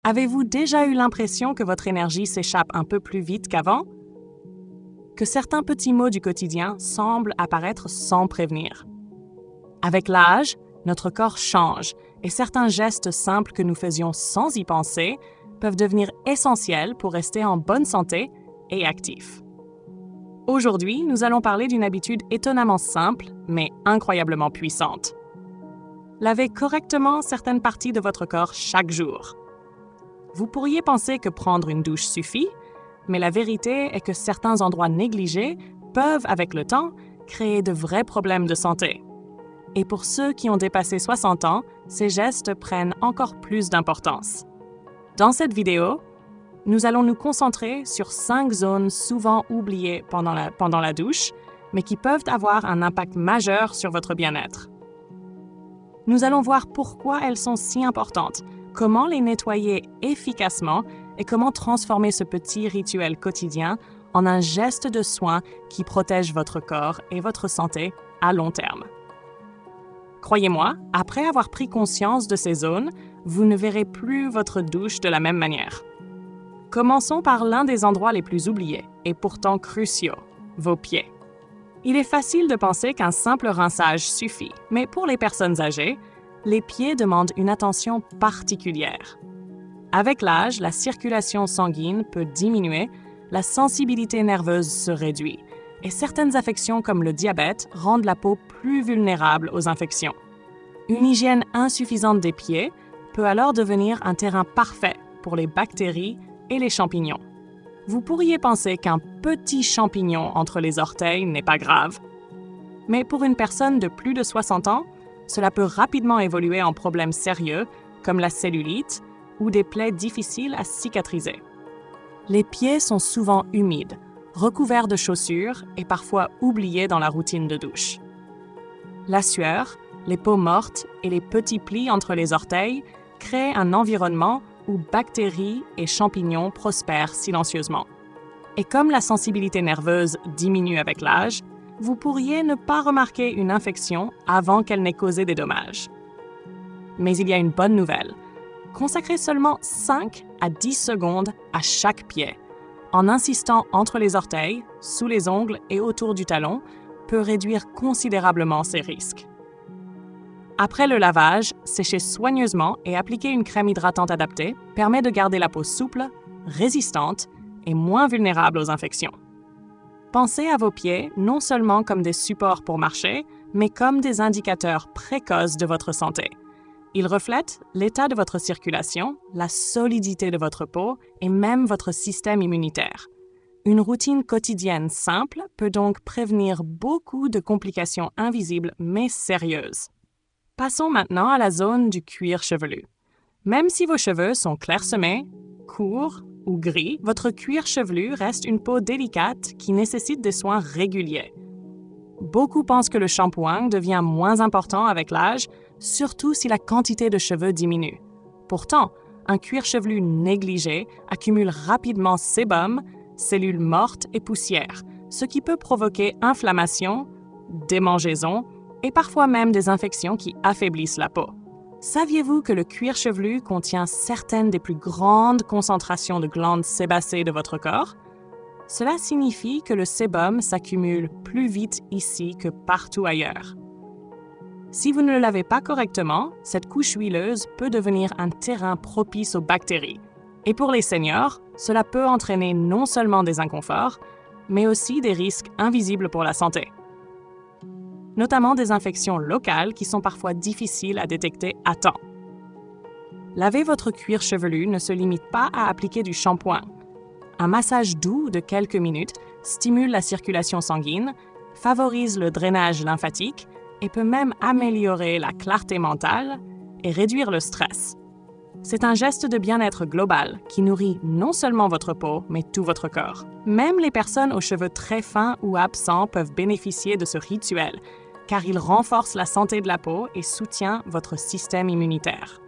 Avez-vous déjà eu l'impression que votre énergie s'échappe un peu plus vite qu'avant? Que certains petits maux du quotidien semblent apparaître sans prévenir? Avec l'âge, notre corps change et certains gestes simples que nous faisions sans y penser peuvent devenir essentiels pour rester en bonne santé et actifs. Aujourd'hui, nous allons parler d'une habitude étonnamment simple, mais incroyablement puissante. Lavez correctement certaines parties de votre corps chaque jour. Vous pourriez penser que prendre une douche suffit, mais la vérité est que certains endroits négligés peuvent, avec le temps, créer de vrais problèmes de santé. Et pour ceux qui ont dépassé 60 ans, ces gestes prennent encore plus d'importance. Dans cette vidéo, nous allons nous concentrer sur 5 zones souvent oubliées pendant la douche, mais qui peuvent avoir un impact majeur sur votre bien-être. Nous allons voir pourquoi elles sont si importantes, comment les nettoyer efficacement et comment transformer ce petit rituel quotidien en un geste de soin qui protège votre corps et votre santé à long terme. Croyez-moi, après avoir pris conscience de ces zones, vous ne verrez plus votre douche de la même manière. Commençons par l'un des endroits les plus oubliés et pourtant cruciaux, vos pieds. Il est facile de penser qu'un simple rinçage suffit, mais pour les personnes âgées, les pieds demandent une attention particulière. Avec l'âge, la circulation sanguine peut diminuer, la sensibilité nerveuse se réduit, et certaines affections comme le diabète rendent la peau plus vulnérable aux infections. Une hygiène insuffisante des pieds peut alors devenir un terrain parfait pour les bactéries et les champignons. Vous pourriez penser qu'un petit champignon entre les orteils n'est pas grave. Mais pour une personne de plus de 60 ans, cela peut rapidement évoluer en problèmes sérieux comme la cellulite ou des plaies difficiles à cicatriser. Les pieds sont souvent humides, recouverts de chaussures et parfois oubliés dans la routine de douche. La sueur, les peaux mortes et les petits plis entre les orteils créent un environnement où bactéries et champignons prospèrent silencieusement. Et comme la sensibilité nerveuse diminue avec l'âge, vous pourriez ne pas remarquer une infection avant qu'elle n'ait causé des dommages. Mais il y a une bonne nouvelle. Consacrez seulement 5 à 10 secondes à chaque pied, en insistant entre les orteils, sous les ongles et autour du talon, peut réduire considérablement ces risques. Après le lavage, sécher soigneusement et appliquer une crème hydratante adaptée permet de garder la peau souple, résistante et moins vulnérable aux infections. Pensez à vos pieds non seulement comme des supports pour marcher, mais comme des indicateurs précoces de votre santé. Ils reflètent l'état de votre circulation, la solidité de votre peau et même votre système immunitaire. Une routine quotidienne simple peut donc prévenir beaucoup de complications invisibles mais sérieuses. Passons maintenant à la zone du cuir chevelu. Même si vos cheveux sont clairsemés, courts ou gris, votre cuir chevelu reste une peau délicate qui nécessite des soins réguliers. Beaucoup pensent que le shampoing devient moins important avec l'âge, surtout si la quantité de cheveux diminue. Pourtant, un cuir chevelu négligé accumule rapidement sébum, cellules mortes et poussière, ce qui peut provoquer inflammation, démangeaisons et parfois même des infections qui affaiblissent la peau. Saviez-vous que le cuir chevelu contient certaines des plus grandes concentrations de glandes sébacées de votre corps? Cela signifie que le sébum s'accumule plus vite ici que partout ailleurs. Si vous ne le lavez pas correctement, cette couche huileuse peut devenir un terrain propice aux bactéries. Et pour les seniors, cela peut entraîner non seulement des inconforts, mais aussi des risques invisibles pour la santé. Notamment des infections locales qui sont parfois difficiles à détecter à temps. Laver votre cuir chevelu ne se limite pas à appliquer du shampoing. Un massage doux de quelques minutes stimule la circulation sanguine, favorise le drainage lymphatique et peut même améliorer la clarté mentale et réduire le stress. C'est un geste de bien-être global qui nourrit non seulement votre peau, mais tout votre corps. Même les personnes aux cheveux très fins ou absents peuvent bénéficier de ce rituel, car il renforce la santé de la peau et soutient votre système immunitaire.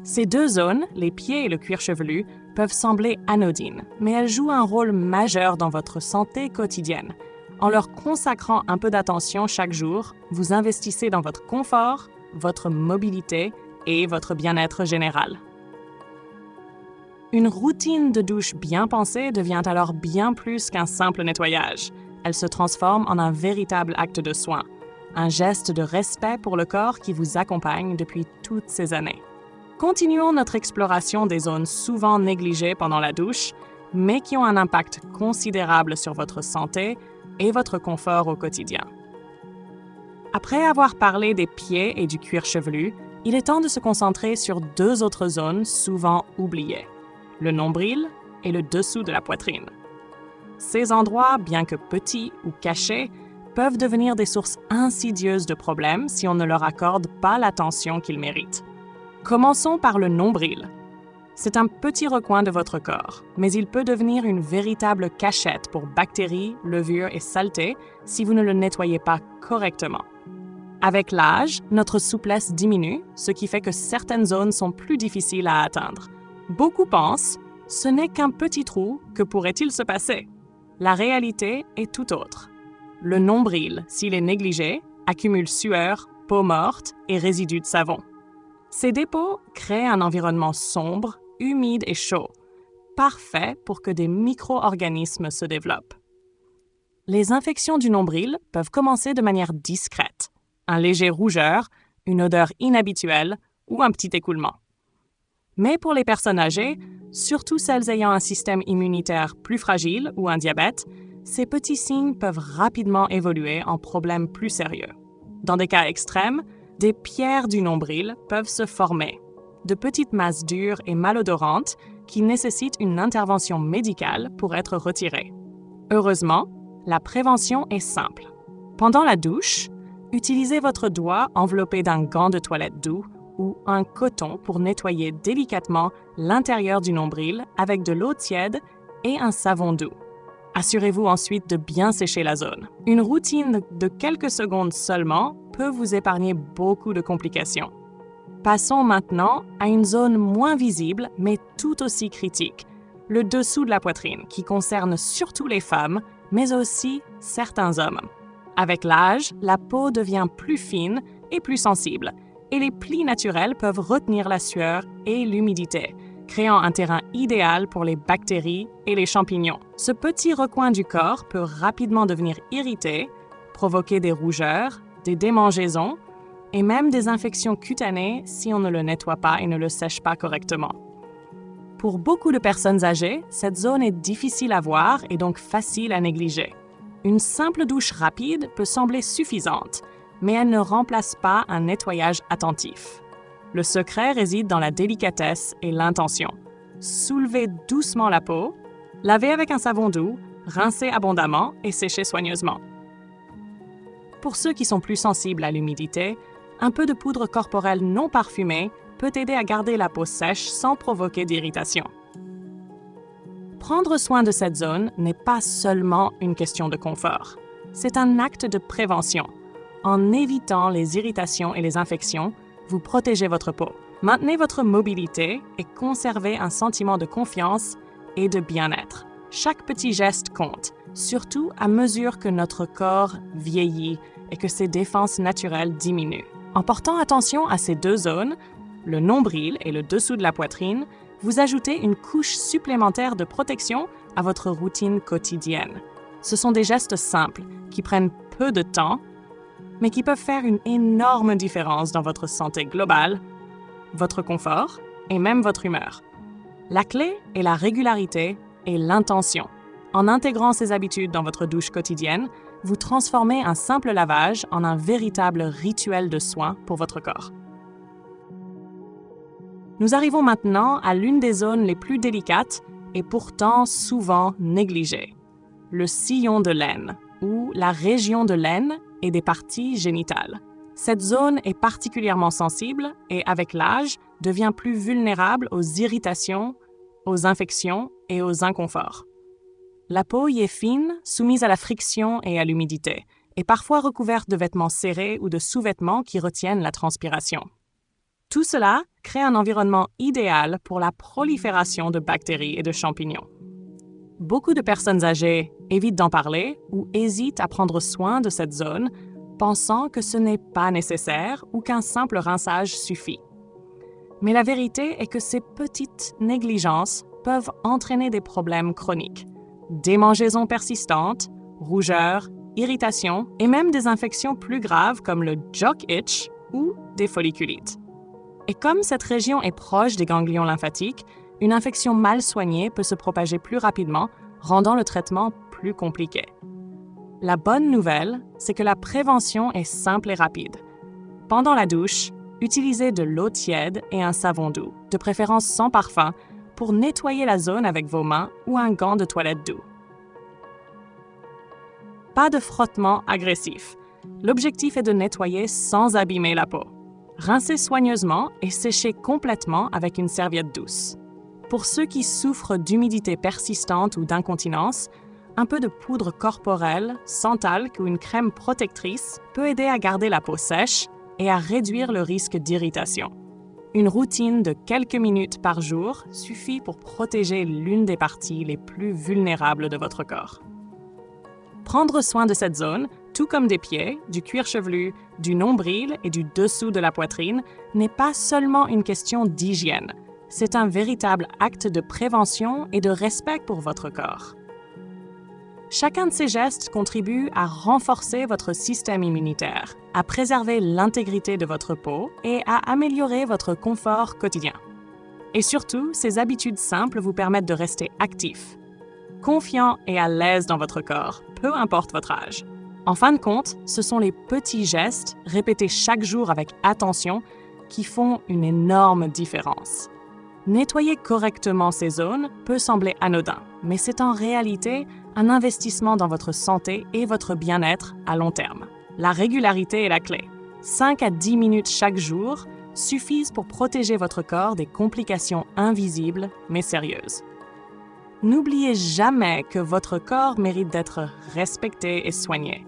Ces deux zones, les pieds et le cuir chevelu, peuvent sembler anodines, mais elles jouent un rôle majeur dans votre santé quotidienne. En leur consacrant un peu d'attention chaque jour, vous investissez dans votre confort, votre mobilité et votre bien-être général. Une routine de douche bien pensée devient alors bien plus qu'un simple nettoyage. Elle se transforme en un véritable acte de soin, un geste de respect pour le corps qui vous accompagne depuis toutes ces années. Continuons notre exploration des zones souvent négligées pendant la douche, mais qui ont un impact considérable sur votre santé et votre confort au quotidien. Après avoir parlé des pieds et du cuir chevelu, il est temps de se concentrer sur deux autres zones souvent oubliées, le nombril et le dessous de la poitrine. Ces endroits, bien que petits ou cachés, peuvent devenir des sources insidieuses de problèmes si on ne leur accorde pas l'attention qu'ils méritent. Commençons par le nombril. C'est un petit recoin de votre corps, mais il peut devenir une véritable cachette pour bactéries, levures et saletés si vous ne le nettoyez pas correctement. Avec l'âge, notre souplesse diminue, ce qui fait que certaines zones sont plus difficiles à atteindre. Beaucoup pensent « ce n'est qu'un petit trou, que pourrait-il se passer ?» La réalité est tout autre. Le nombril, s'il est négligé, accumule sueur, peau morte et résidus de savon. Ces dépôts créent un environnement sombre, humide et chaud, parfait pour que des micro-organismes se développent. Les infections du nombril peuvent commencer de manière discrète, un léger rougeur, une odeur inhabituelle ou un petit écoulement. Mais pour les personnes âgées, surtout celles ayant un système immunitaire plus fragile ou un diabète, ces petits signes peuvent rapidement évoluer en problèmes plus sérieux. Dans des cas extrêmes, des pierres du nombril peuvent se former, de petites masses dures et malodorantes qui nécessitent une intervention médicale pour être retirées. Heureusement, la prévention est simple. Pendant la douche, utilisez votre doigt enveloppé d'un gant de toilette doux ou un coton pour nettoyer délicatement l'intérieur du nombril avec de l'eau tiède et un savon doux. Assurez-vous ensuite de bien sécher la zone. Une routine de quelques secondes seulement peut vous épargner beaucoup de complications. Passons maintenant à une zone moins visible mais tout aussi critique, le dessous de la poitrine, qui concerne surtout les femmes, mais aussi certains hommes. Avec l'âge, la peau devient plus fine et plus sensible, et les plis naturels peuvent retenir la sueur et l'humidité, créant un terrain idéal pour les bactéries et les champignons. Ce petit recoin du corps peut rapidement devenir irrité, provoquer des rougeurs, des démangeaisons et même des infections cutanées si on ne le nettoie pas et ne le sèche pas correctement. Pour beaucoup de personnes âgées, cette zone est difficile à voir et donc facile à négliger. Une simple douche rapide peut sembler suffisante, mais elle ne remplace pas un nettoyage attentif. Le secret réside dans la délicatesse et l'intention. Soulevez doucement la peau, lavez avec un savon doux, rincez abondamment et séchez soigneusement. Pour ceux qui sont plus sensibles à l'humidité, un peu de poudre corporelle non parfumée peut aider à garder la peau sèche sans provoquer d'irritation. Prendre soin de cette zone n'est pas seulement une question de confort. C'est un acte de prévention. En évitant les irritations et les infections, vous protégez votre peau. Maintenez votre mobilité et conservez un sentiment de confiance et de bien-être. Chaque petit geste compte, surtout à mesure que notre corps vieillit et que ses défenses naturelles diminuent. En portant attention à ces deux zones, le nombril et le dessous de la poitrine, vous ajoutez une couche supplémentaire de protection à votre routine quotidienne. Ce sont des gestes simples qui prennent peu de temps, mais qui peuvent faire une énorme différence dans votre santé globale, votre confort et même votre humeur. La clé est la régularité et l'intention. En intégrant ces habitudes dans votre douche quotidienne, vous transformez un simple lavage en un véritable rituel de soin pour votre corps. Nous arrivons maintenant à l'une des zones les plus délicates et pourtant souvent négligées, le sillon de l'aine, ou la région de l'aine et des parties génitales. Cette zone est particulièrement sensible et, avec l'âge, devient plus vulnérable aux irritations, aux infections et aux inconforts. La peau y est fine, soumise à la friction et à l'humidité, et parfois recouverte de vêtements serrés ou de sous-vêtements qui retiennent la transpiration. Tout cela crée un environnement idéal pour la prolifération de bactéries et de champignons. Beaucoup de personnes âgées évitent d'en parler ou hésitent à prendre soin de cette zone, pensant que ce n'est pas nécessaire ou qu'un simple rinçage suffit. Mais la vérité est que ces petites négligences peuvent entraîner des problèmes chroniques, démangeaisons persistantes, rougeurs, irritations et même des infections plus graves comme le jock itch ou des folliculites. Et comme cette région est proche des ganglions lymphatiques, une infection mal soignée peut se propager plus rapidement, rendant le traitement plus compliqué. La bonne nouvelle, c'est que la prévention est simple et rapide. Pendant la douche, utilisez de l'eau tiède et un savon doux, de préférence sans parfum, pour nettoyer la zone avec vos mains ou un gant de toilette doux. Pas de frottement agressif. L'objectif est de nettoyer sans abîmer la peau. Rincez soigneusement et séchez complètement avec une serviette douce. Pour ceux qui souffrent d'humidité persistante ou d'incontinence, un peu de poudre corporelle, sans talc ou une crème protectrice peut aider à garder la peau sèche et à réduire le risque d'irritation. Une routine de quelques minutes par jour suffit pour protéger l'une des parties les plus vulnérables de votre corps. Prendre soin de cette zone, tout comme des pieds, du cuir chevelu, du nombril et du dessous de la poitrine, n'est pas seulement une question d'hygiène. C'est un véritable acte de prévention et de respect pour votre corps. Chacun de ces gestes contribue à renforcer votre système immunitaire, à préserver l'intégrité de votre peau et à améliorer votre confort quotidien. Et surtout, ces habitudes simples vous permettent de rester actif, confiant et à l'aise dans votre corps, peu importe votre âge. En fin de compte, ce sont les petits gestes, répétés chaque jour avec attention, qui font une énorme différence. Nettoyer correctement ces zones peut sembler anodin, mais c'est en réalité un investissement dans votre santé et votre bien-être à long terme. La régularité est la clé. 5 à 10 minutes chaque jour suffisent pour protéger votre corps des complications invisibles mais sérieuses. N'oubliez jamais que votre corps mérite d'être respecté et soigné.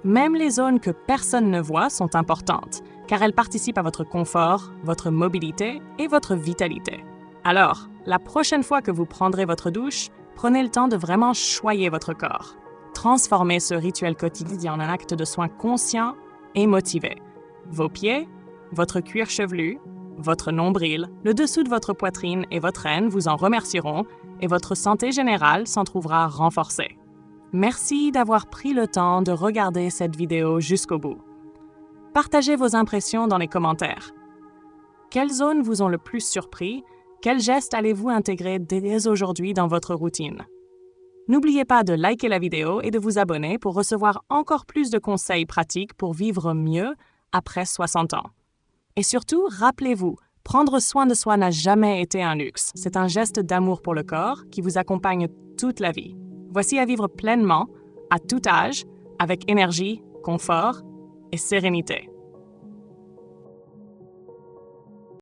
Même les zones que personne ne voit sont importantes, car elles participent à votre confort, votre mobilité et votre vitalité. Alors, la prochaine fois que vous prendrez votre douche, prenez le temps de vraiment choyer votre corps. Transformez ce rituel quotidien en un acte de soin conscient et motivé. Vos pieds, votre cuir chevelu, votre nombril, le dessous de votre poitrine et votre aine vous en remercieront et votre santé générale s'en trouvera renforcée. Merci d'avoir pris le temps de regarder cette vidéo jusqu'au bout. Partagez vos impressions dans les commentaires. Quelles zones vous ont le plus surpris? Quels gestes allez-vous intégrer dès aujourd'hui dans votre routine? N'oubliez pas de liker la vidéo et de vous abonner pour recevoir encore plus de conseils pratiques pour vivre mieux après 60 ans. Et surtout, rappelez-vous, prendre soin de soi n'a jamais été un luxe. C'est un geste d'amour pour le corps qui vous accompagne toute la vie. Voici à vivre pleinement, à tout âge, avec énergie, confort et sérénité.